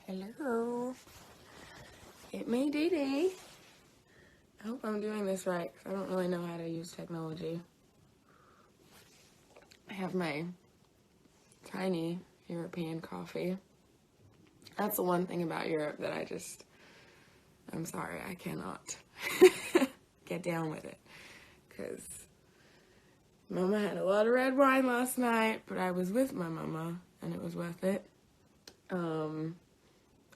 Hello, it me, Dee Dee. I hope I'm doing this right because I don't really know how to use technology. I have my tiny European coffee. That's the one thing about Europe that I'm sorry, I cannot get down with it. Because Mama had a lot of red wine last night, but I was with my mama and it was worth it.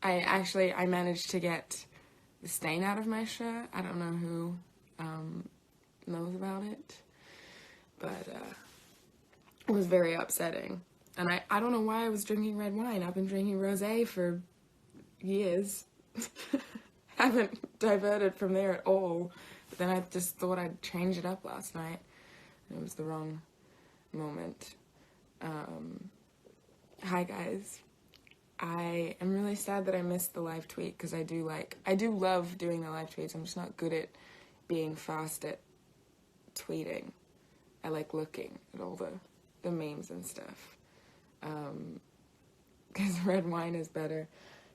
I managed to get the stain out of my shirt. I don't know who knows about it, but it was very upsetting. And I don't know why I was drinking red wine. I've been drinking rosé for years. Haven't diverted from there at all. But then I just thought I'd change it up last night. It was the wrong moment. Hi guys. I am really sad that I missed the live tweet because I do love doing the live tweets. I'm just not good at being fast at tweeting. I like looking at all the memes and stuff. Because red wine is better.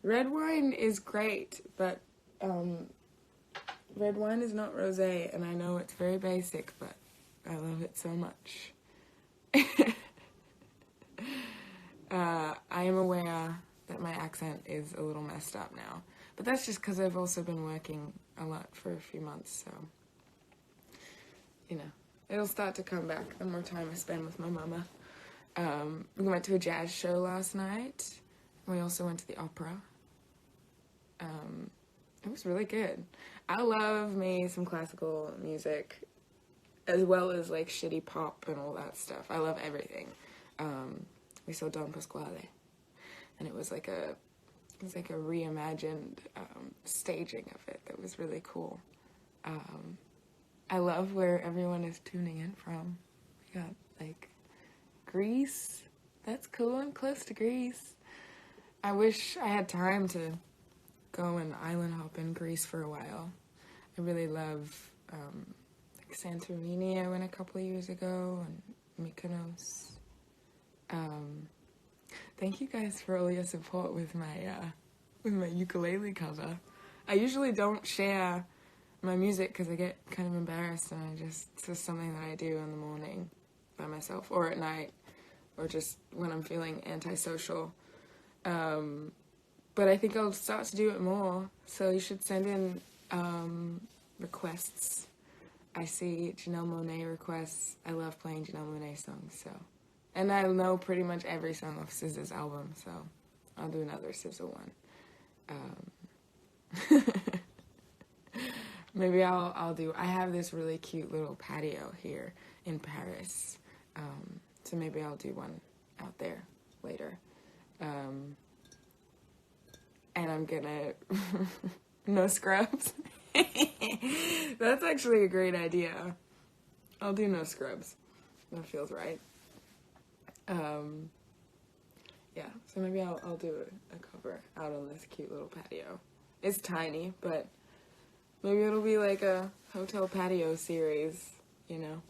Red wine is great, but red wine is not rosé, and I know it's very basic, but I love it so much. I am aware that my accent is a little messed up now, but that's just because I've also been working a lot for a few months, so, you know, it'll start to come back the more time I spend with my mama. We went to a jazz show last night. We also went to the opera. It was really good. I love me some classical music, as well as, like, shitty pop and all that stuff. I love everything. We saw Don Pasquale, and it was like a reimagined staging of it that was really cool. I love where everyone is tuning in from. We got, like, Greece. That's cool. I'm close to Greece. I wish I had time to go and island hop in Greece for a while. I really love like Santorini. I went a couple of years ago, and Mykonos. Thank you guys for all your support with my ukulele cover. I usually don't share my music because I get kind of embarrassed, and it's just something that I do in the morning by myself or at night or just when I'm feeling antisocial. But I think I'll start to do it more, so you should send in requests. I see Janelle Monáe requests. I love playing Janelle Monáe songs, so. And I know pretty much every song off SZA's album, so I'll do another SZA one. Maybe I have this really cute little patio here in Paris, so maybe I'll do one out there later. And I'm gonna, no scrubs. That's actually a great idea. I'll do no scrubs. That feels right. Yeah, so maybe I'll do a cover out on this cute little patio. It's tiny, but maybe it'll be like a hotel patio series, you know?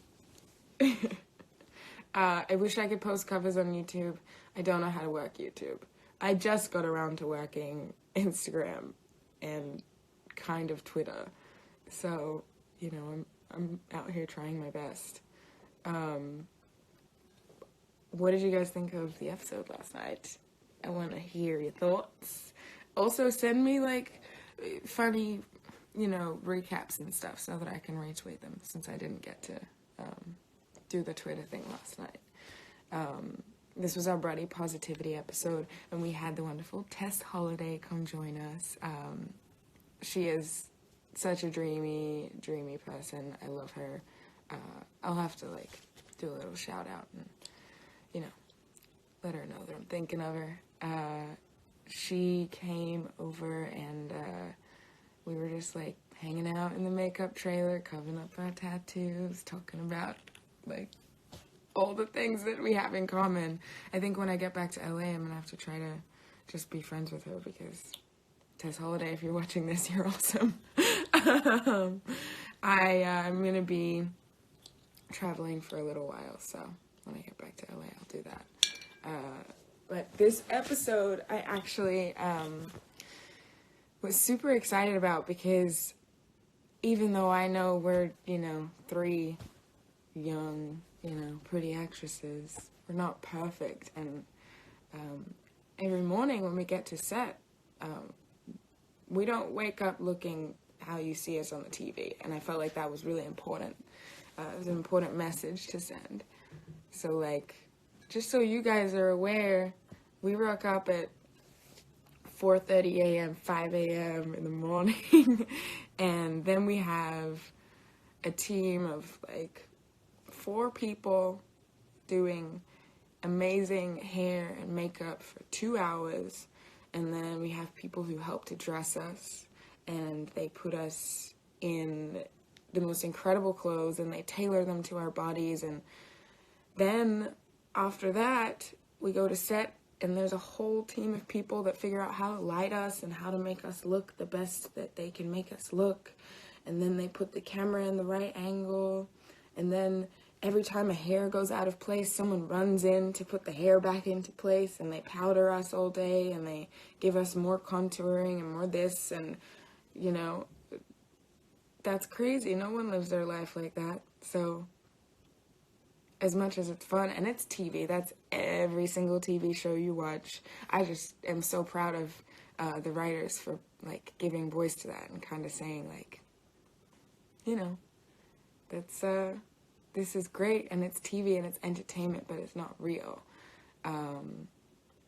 I wish I could post covers on YouTube. I don't know how to work YouTube. I just got around to working Instagram and kind of Twitter. So, you know, I'm out here trying my best. What did you guys think of the episode last night? I want to hear your thoughts. Also, send me, like, funny, you know, recaps and stuff so that I can retweet them, since I didn't get to do the Twitter thing last night. This was our Body Positivity episode, and we had the wonderful Tess Holiday come join us. She is such a dreamy, dreamy person. I love her. I'll have to, like, do a little shout out and, you know, let her know that I'm thinking of her. She came over and we were just, like, hanging out in the makeup trailer, covering up our tattoos, talking about, like, all the things that we have in common. I think when I get back to LA, I'm gonna have to try to just be friends with her, because Tess Holiday, if you're watching this, you're awesome. I'm gonna be traveling for a little while, so when I get back to LA, I'll do that. But this episode, I actually was super excited about because even though I know we're, three young, pretty actresses, we're not perfect. And every morning when we get to set, we don't wake up looking how you see us on the TV. And I felt like that was really important. It was an important message to send. So, like, just so you guys are aware, we woke up at 4:30 a.m., 5 a.m. in the morning. And then we have a team of, like, 4 people doing amazing hair and makeup for 2 hours. And then we have people who help to dress us. And they put us in the most incredible clothes. And they tailor them to our bodies. And then after that, we go to set. And there's a whole team of people that figure out how to light us and how to make us look the best that they can make us look. And then they put the camera in the right angle. And then every time a hair goes out of place, someone runs in to put the hair back into place. And they powder us all day. And they give us more contouring and more this. And, that's crazy. No one lives their life like that. So as much as it's fun, and it's TV, that's every single TV show you watch. I just am so proud of the writers for, like, giving voice to that and kind of saying, like, that's, this is great, and it's TV, and it's entertainment, but it's not real.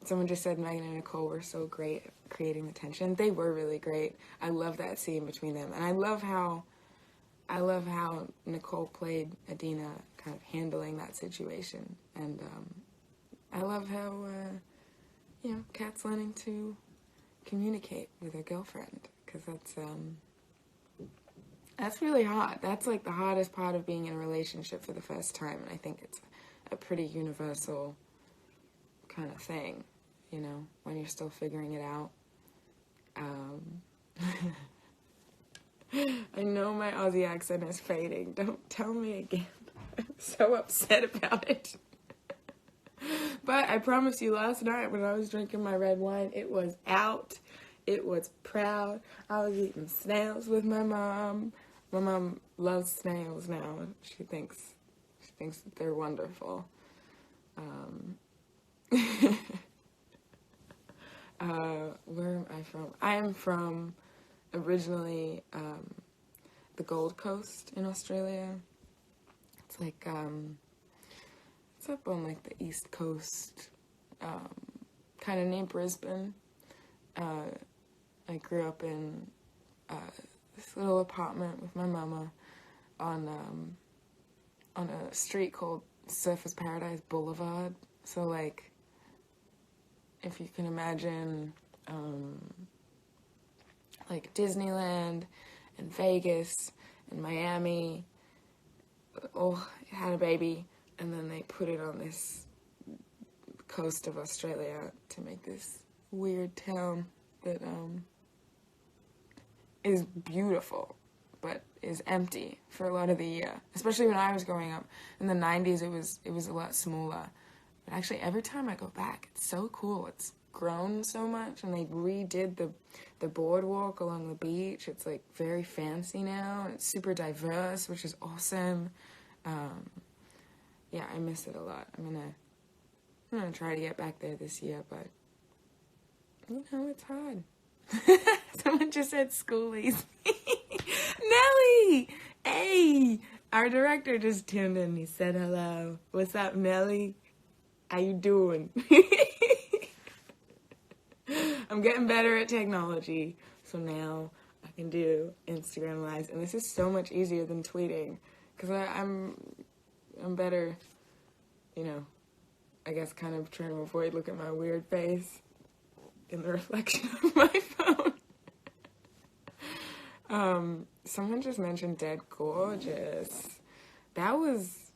Someone just said Megan and Nicole were so great at creating the tension. They were really great. I love that scene between them, and I love how Nicole played Adina, kind of handling that situation. And I love how, Kat's learning to communicate with her girlfriend, because that's really hard. That's, like, the hardest part of being in a relationship for the first time, and I think it's a pretty universal kind of thing, when you're still figuring it out. I know my Aussie accent is fading. Don't tell me again. I'm so upset about it. But I promise you, last night when I was drinking my red wine, it was out. It was proud. I was eating snails with my mom. My mom loves snails now. She thinks that they're wonderful. Where am I from? I am from originally the Gold Coast in Australia. It's like it's up on, like, the East Coast, kind of near Brisbane. I grew up in this little apartment with my mama on a street called Surfers Paradise Boulevard. So, like, if you can imagine, like, Disneyland and Vegas and Miami all had a baby, and then they put it on this coast of Australia to make this weird town that is beautiful but is empty for a lot of the year. Especially when I was growing up in the 90s, it was a lot smaller. But actually, every time I go back, it's so cool. It's grown so much, and they redid the boardwalk along the beach. It's, like, very fancy now, and it's super diverse, which is awesome. Yeah, I miss it a lot. I'm gonna try to get back there this year, but it's hard. Someone just said schoolies. Nelly! Hey! Our director just tuned in. He said hello. What's up, Nelly? How you doing? I'm getting better at technology, so now I can do Instagram Lives, and this is so much easier than tweeting, because I'm better, I guess, kind of trying to avoid looking at my weird face in the reflection of my phone. Someone just mentioned Dead Gorgeous. That was,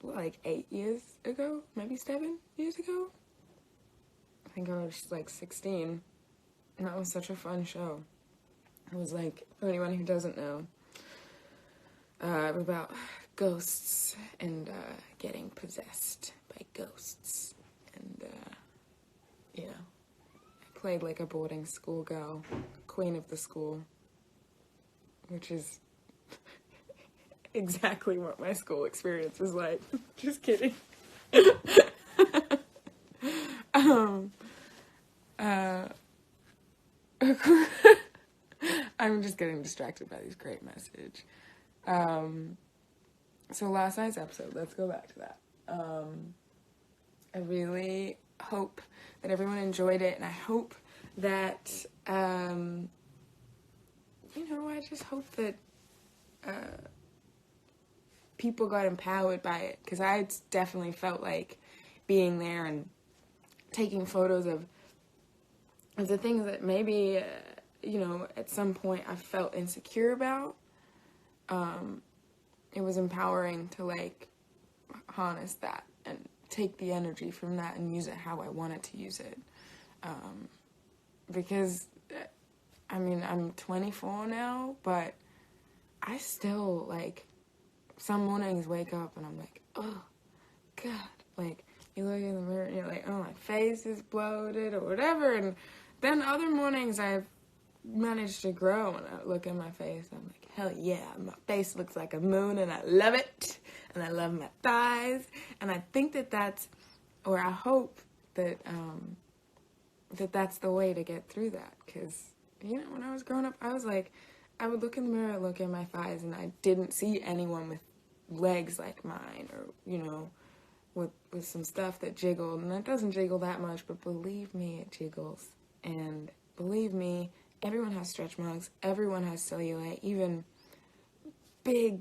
like 8 years ago? Maybe 7 years ago? I think I was, like, 16. And that was such a fun show. It was, like, for anyone who doesn't know, about ghosts and getting possessed by ghosts. And I played like a boarding school girl, queen of the school, which is exactly what my school experience was like. Just kidding. I'm just getting distracted by this great message. So last night's episode, let's go back to that. I really hope that everyone enjoyed it, and I hope that, I just hope that people got empowered by it, because I definitely felt like being there and taking photos of the things that maybe, at some point I felt insecure about. It was empowering to, like, harness that and take the energy from that and use it how I wanted to use it. Because, I'm 24 now, but I still, like, some mornings wake up and I'm like, oh, God. Like, you look in the mirror and you're like, oh, my face is bloated or whatever. And then other mornings I've managed to grow and I look in my face and I'm like, hell yeah, my face looks like a moon and I love it. And I love my thighs. And I think I hope that, that's the way to get through that. Because, when I was growing up, I was like, I would look in the mirror, look at my thighs, and I didn't see anyone with legs like mine or, with some stuff that jiggled. And it doesn't jiggle that much, but believe me, it jiggles. And believe me, everyone has stretch marks. Everyone has cellulite. Even big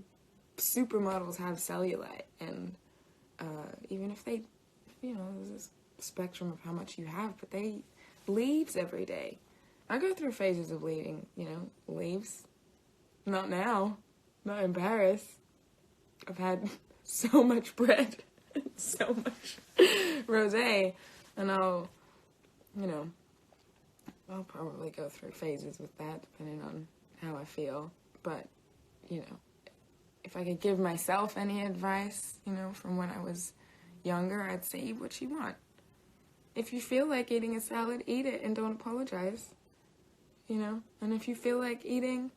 supermodels have cellulite. And even if they, there's a spectrum of how much you have, but they bleeds every day. I go through phases of bleeding, leaves. Not now. Not in Paris. I've had so much bread and so much rosé, and I'll probably go through phases with that depending on how I feel. But, if I could give myself any advice, from when I was younger, I'd say eat what you want. If you feel like eating a salad, eat it and don't apologize. And if you feel like eating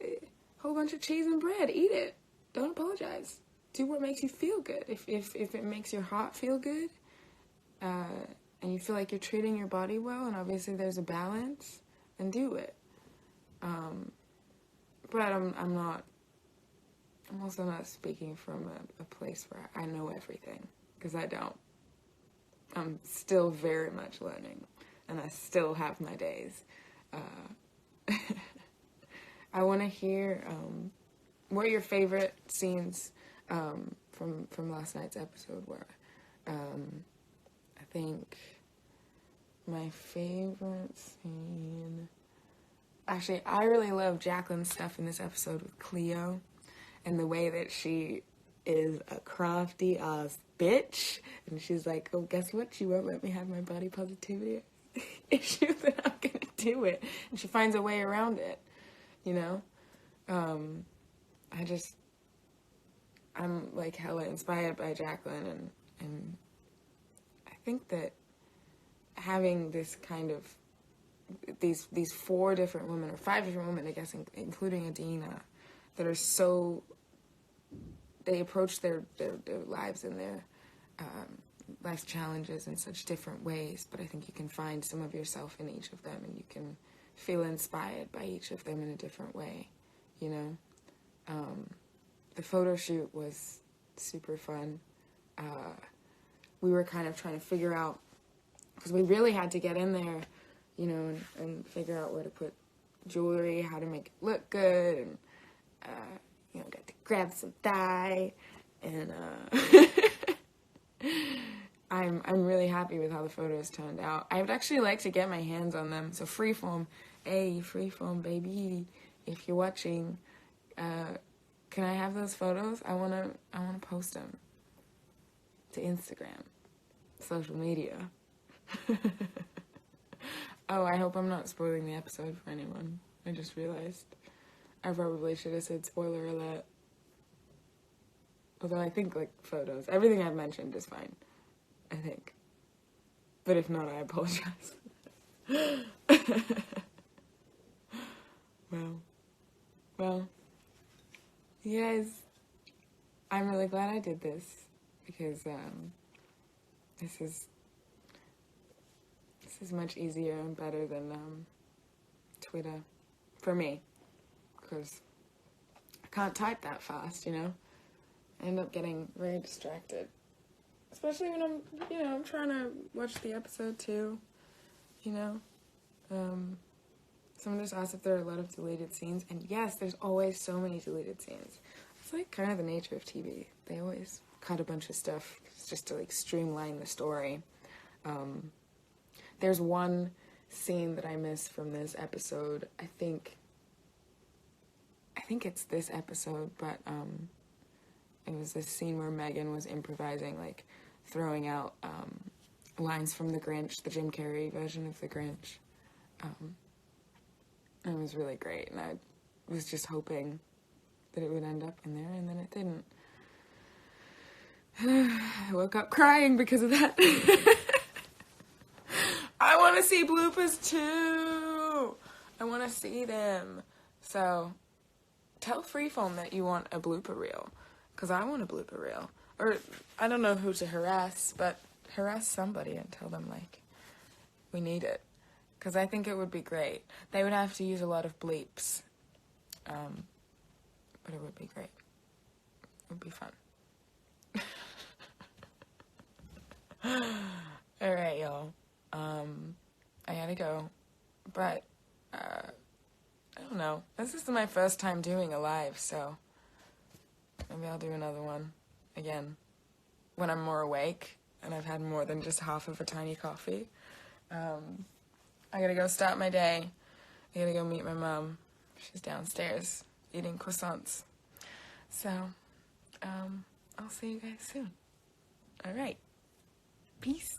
a whole bunch of cheese and bread, eat it. Don't apologize. Do what makes you feel good. If it makes your heart feel good, and you feel like you're treating your body well, and obviously there's a balance, then do it. But I'm also not speaking from a place where I know everything, because I don't. I'm still very much learning, and I still have my days. I want to hear what your favorite scenes from last night's episode were. I think my favorite scene... Actually, I really love Jacqueline's stuff in this episode with Cleo, and the way that she is a crafty ass bitch, and she's like, oh, guess what? She won't let me have my body positivity issue, then I'm gonna do it. And she finds a way around it, I'm like hella inspired by Jacqueline, and I think that having this kind of these 4 different women, or 5 different women, I guess, including Adina, that are so, they approach their lives and their life challenges in such different ways, but I think you can find some of yourself in each of them, and you can feel inspired by each of them in a different way, The photo shoot was super fun. We were kind of trying to figure out, because we really had to get in there, and figure out where to put jewelry, how to make it look good, and, got to grab some dye, and, I'm really happy with how the photos turned out. I would actually like to get my hands on them. So Freeform, Freeform baby, if you're watching, can I have those photos? I wanna post them to Instagram, social media. Oh, I hope I'm not spoiling the episode for anyone. I just realized I probably should have said spoiler alert. Although I think, like, photos, everything I've mentioned is fine, I think. But if not, I apologize. Well, you guys, I'm really glad I did this because this is much easier and better than Twitter for me, because I can't type that fast, I end up getting very distracted, especially when I'm trying to watch the episode too, Someone just asked if there are a lot of deleted scenes, and yes, there's always so many deleted scenes. It's like kind of the nature of TV. They always cut a bunch of stuff just to like streamline the story. There's one scene that I missed from this episode. I think it's this episode, but it was this scene where Megan was improvising, like throwing out lines from The Grinch, the Jim Carrey version of The Grinch. It was really great, and I was just hoping that it would end up in there, and then it didn't. I woke up crying because of that. I want to see bloopers too. I want to see them. So, tell Freeform that you want a blooper reel, because I want a blooper reel. Or, I don't know who to harass, but harass somebody and tell them, like, we need it. Because I think it would be great. They would have to use a lot of bleeps. But it would be great. It would be fun. Alright, y'all. I gotta go. But, I don't know. This is my first time doing a live, so maybe I'll do another one again when I'm more awake and I've had more than just half of a tiny coffee. I gotta go start my day. I gotta go meet my mom. She's downstairs eating croissants. So, I'll see you guys soon. Alright. Peace.